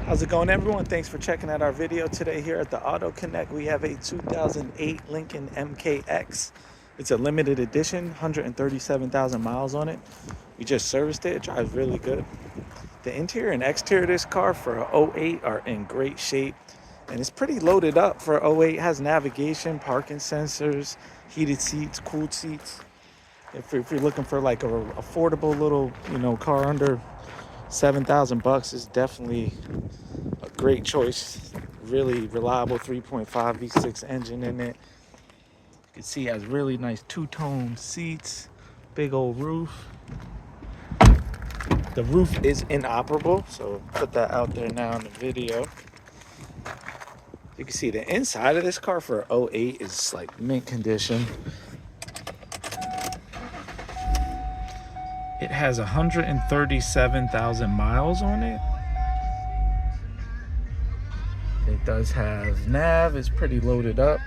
How's it going, everyone? Thanks for checking out our video today here at the Auto Connect. We have a 2008 Lincoln MKX. It's a limited edition, 137,000 miles on it. We just serviced it. It drives really good. The interior and exterior of this car for a '08 are in great shape, and it's pretty loaded up for a '08. It has navigation, parking sensors, heated seats, cooled seats. If you're looking for like a affordable little, car under 7,000 bucks, is definitely a great choice. Really reliable 3.5 V6 engine in it. You can see it has really nice two-tone seats, big old roof. The roof is inoperable, so put that out there now in the video. You can see the inside of this car for a '08 is like mint condition. It has 137,000 miles on it. It does have nav. It's pretty loaded up.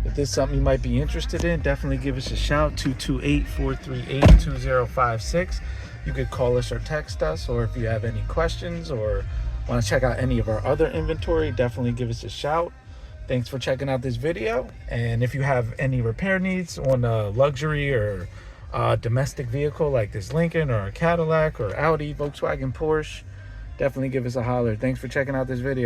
If this is something you might be interested in, definitely give us a shout. 228-438-2056. You could call us or text us, or if you have any questions or want to check out any of our other inventory, definitely give us a shout. Thanks for checking out this video. And if you have any repair needs on a luxury or domestic vehicle like this Lincoln or a Cadillac or Audi, Volkswagen, Porsche, definitely give us a holler. Thanks for checking out this video.